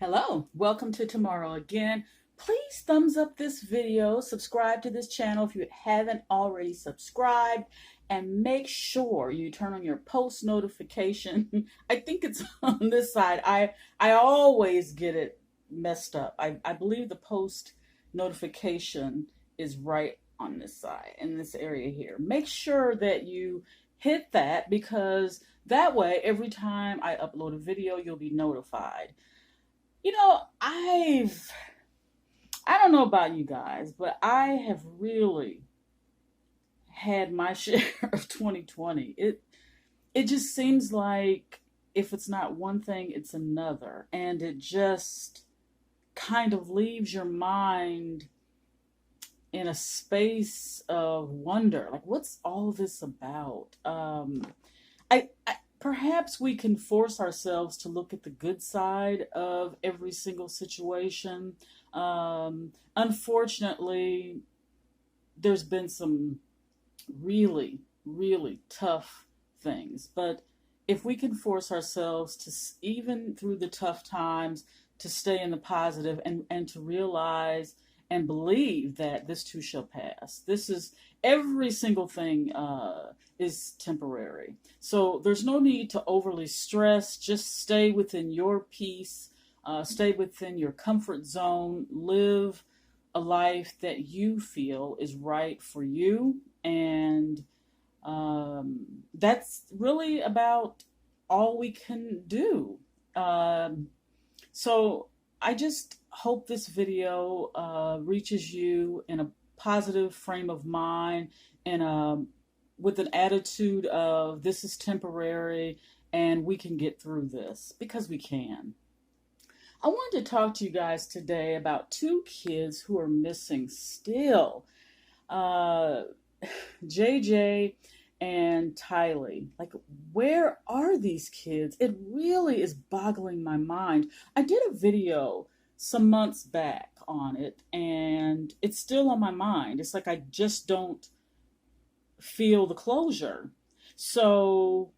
Hello, welcome to Tomorrow again. Please thumbs up this video, subscribe to this channel if you haven't already subscribed, and make sure you turn on your post notification. I think it's on this side. I always get it messed up. I believe the post notification is right on this side, in this area here. Make sure that you hit that because that way every time I upload a video, you'll be notified. I don't know about you guys, but I have really had my share of 2020. It just seems like if it's not one thing, it's another. And it just kind of leaves your mind in a space of wonder. Like, what's all this about? I perhaps we can force ourselves to look at the good side of every single situation. Unfortunately, there's been some really, really tough things, but if we can force ourselves to, even through the tough times, to stay in the positive and to realize and believe that this too shall pass. This is every single thing is temporary. So there's no need to overly stress. Just stay within your peace, stay within your comfort zone, live a life that you feel is right for you. And that's really about all we can do. So I just hope this video reaches you in a positive frame of mind and with an attitude of this is temporary and we can get through this because we can. I wanted to talk to you guys today about two kids who are missing still. JJ and Tylee. Like, where are these kids? It really is boggling my mind. I did a video some months back on it, and it's still on my mind. It's like I just don't feel the closure. So,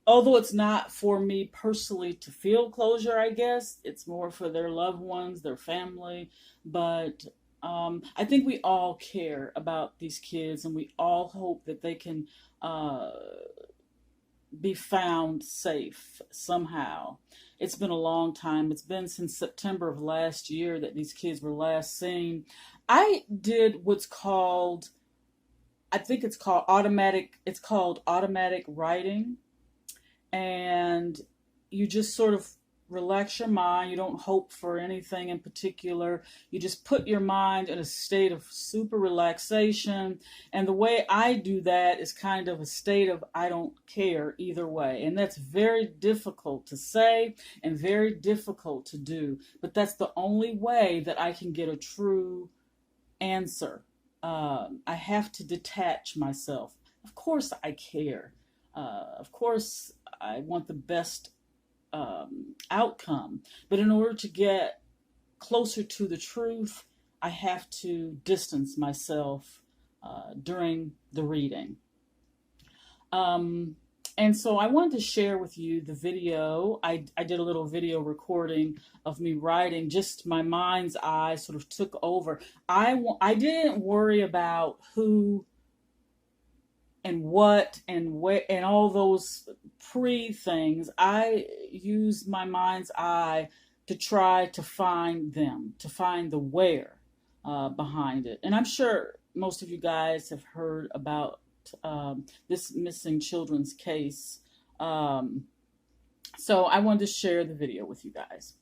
although it's not for me personally to feel closure, I guess, it's more for their loved ones, their family, but I think we all care about these kids, and we all hope that they can uh, be found safe somehow. It's been a long time. It's been since September of last year that these kids were last seen. I did what's called, I think it's called automatic writing. And you just sort of relax your mind. You don't hope for anything in particular. You just put your mind in a state of super relaxation. And the way I do that is kind of a state of I don't care either way. And that's very difficult to say and very difficult to do. But that's the only way that I can get a true answer. I have to detach myself. Of course, I care. Of course, I want the best outcome. But in order to get closer to the truth, I have to distance myself during the reading. And so I wanted to share with you the video. I did a little video recording of me writing, just my mind's eye sort of took over. I didn't worry about who and what and where and all those pre things. I used my mind's eye to try to find them, to find the where behind it. And I'm sure most of you guys have heard about this missing children's case. So I wanted to share the video with you guys.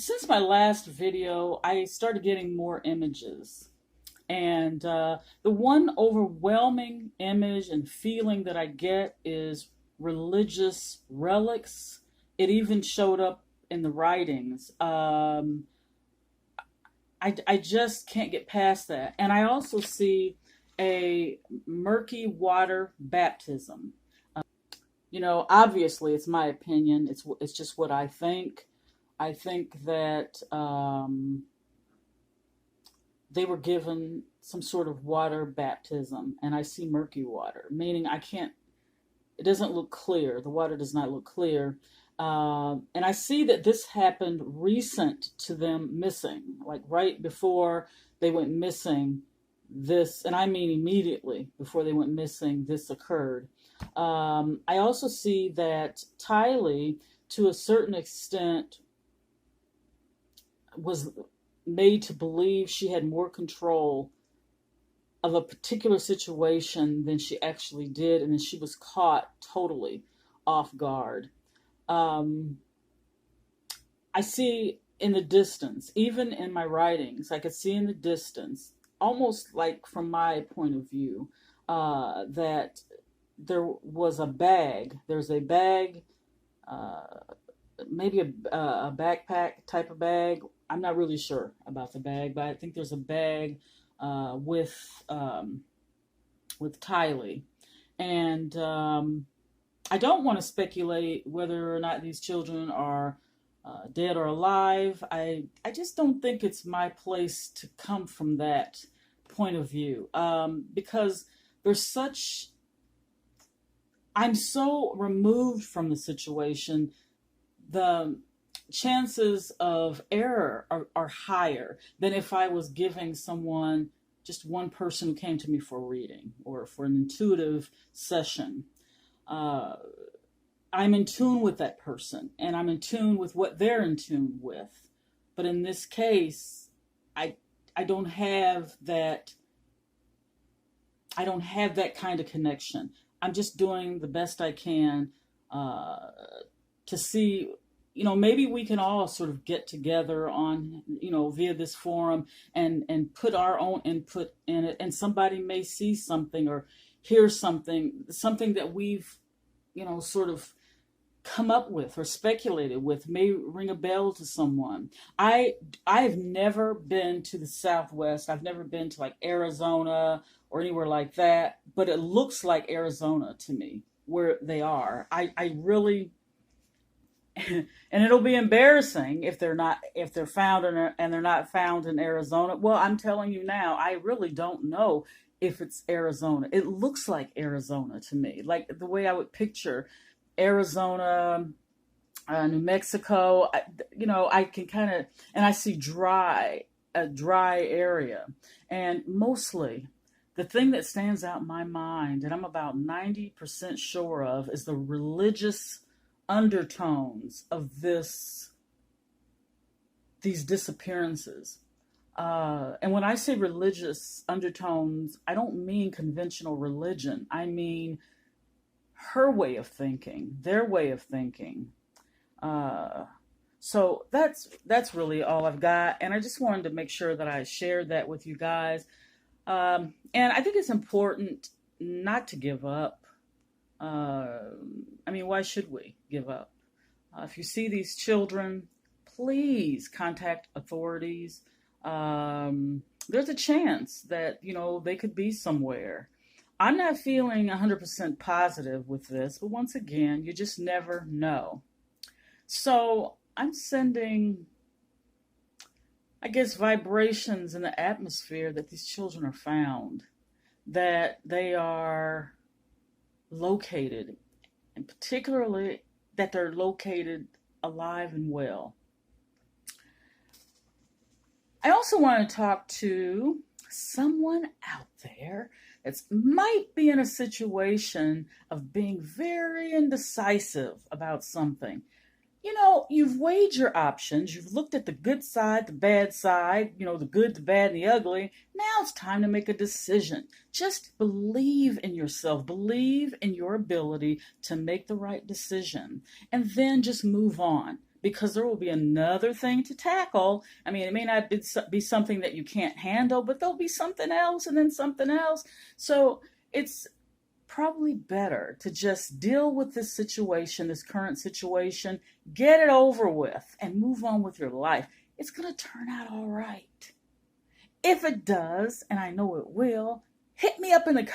Since my last video, I started getting more images. And the one overwhelming image and feeling that I get is religious relics. It even showed up in the writings. I just can't get past that. And I also see a murky water baptism. Obviously, it's my opinion. It's just what I think. I think that they were given some sort of water baptism, and I see murky water, meaning it doesn't look clear. The water does not look clear. And I see that this happened recent to them missing, like right before they went missing. This, and I mean immediately before they went missing, this occurred. I also see that Tylee, to a certain extent, was made to believe she had more control of a particular situation than she actually did, and then she was caught totally off guard. I see in the distance, even in my writings, I could see in the distance, almost like from my point of view, that there was a bag. There's a bag, maybe a backpack type of bag. I'm not really sure about the bag, but I think there's a bag with Tylee. And I don't want to speculate whether or not these children are dead or alive. I just don't think it's my place to come from that point of view, because I'm so removed from the situation. The chances of error are higher than if I was giving someone, just one person who came to me for a reading or for an intuitive session. I'm in tune with that person, and I'm in tune with what they're in tune with. But in this case, I don't have that. I don't have that kind of connection. I'm just doing the best I can to see. Maybe we can all sort of get together on, via this forum and put our own input in it. And somebody may see something or hear something that we've, sort of come up with or speculated with, may ring a bell to someone. I've never been to the Southwest. I've never been to like Arizona or anywhere like that, but it looks like Arizona to me where they are. I really, and it'll be embarrassing if they're found and they're not found in Arizona. Well, I'm telling you now, I really don't know if it's Arizona. It looks like Arizona to me, like the way I would picture Arizona, New Mexico. I can kind of, and I see a dry area, and mostly the thing that stands out in my mind, and I'm about 90% sure of, is the religious undertones of these disappearances. And when I say religious undertones, I don't mean conventional religion. I mean her way of thinking, their way of thinking. So that's really all I've got. And I just wanted to make sure that I shared that with you guys. And I think it's important not to give up. Why should we give up? If you see these children, please contact authorities. There's a chance that, they could be somewhere. I'm not feeling 100% positive with this, but once again, you just never know. So I'm sending, I guess, vibrations in the atmosphere that these children are found, that they are located, and particularly that they're located alive and well. I also want to talk to someone out there that might be in a situation of being very indecisive about something. You've weighed your options. You've looked at the good side, the bad side, the good, the bad, and the ugly. Now it's time to make a decision. Just believe in yourself. Believe in your ability to make the right decision. And then just move on. because there will be another thing to tackle. I mean, it may not be something that you can't handle, but there'll be something else and then something else. So it's probably better to just deal with this situation, this current situation, get it over with, and move on with your life. It's going to turn out all right. If it does, and I know it will, hit me up in the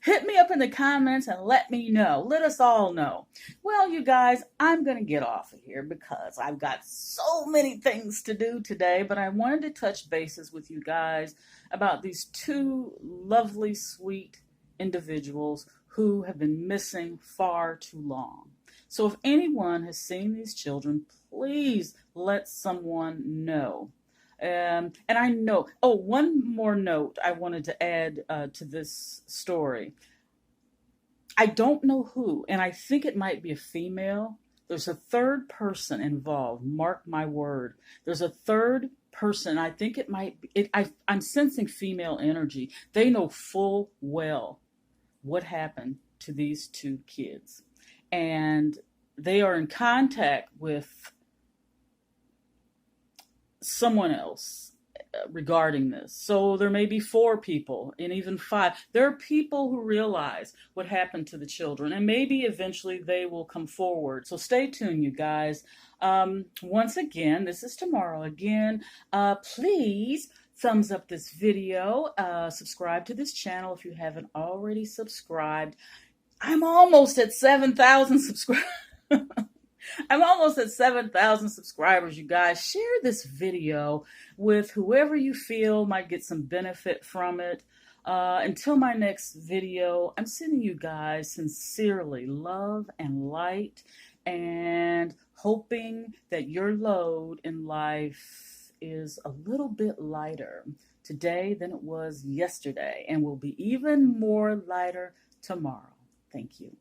hit me up in the comments and let me know. Let us all know. Well, you guys, I'm going to get off of here because I've got so many things to do today, but I wanted to touch bases with you guys about these two lovely, sweet individuals who have been missing far too long. So if anyone has seen these children, please let someone know. And I know, oh, one more note I wanted to add to this story. I don't know who, and I think it might be a female. There's a third person involved. Mark my word. There's a third person. I think it might be, I'm sensing female energy. They know full well what happened to these two kids. And they are in contact with someone else regarding this. So there may be 4 people and even 5. There are people who realize what happened to the children, and maybe eventually they will come forward. So stay tuned, you guys. Once again, this is tomorrow again. Please thumbs up this video. Subscribe to this channel if you haven't already subscribed. I'm almost at 7,000 subscribers. I'm almost at 7,000 subscribers, you guys. Share this video with whoever you feel might get some benefit from it. Until my next video, I'm sending you guys sincerely love and light, and hoping that your load in life is a little bit lighter today than it was yesterday, and will be even more lighter tomorrow. Thank you.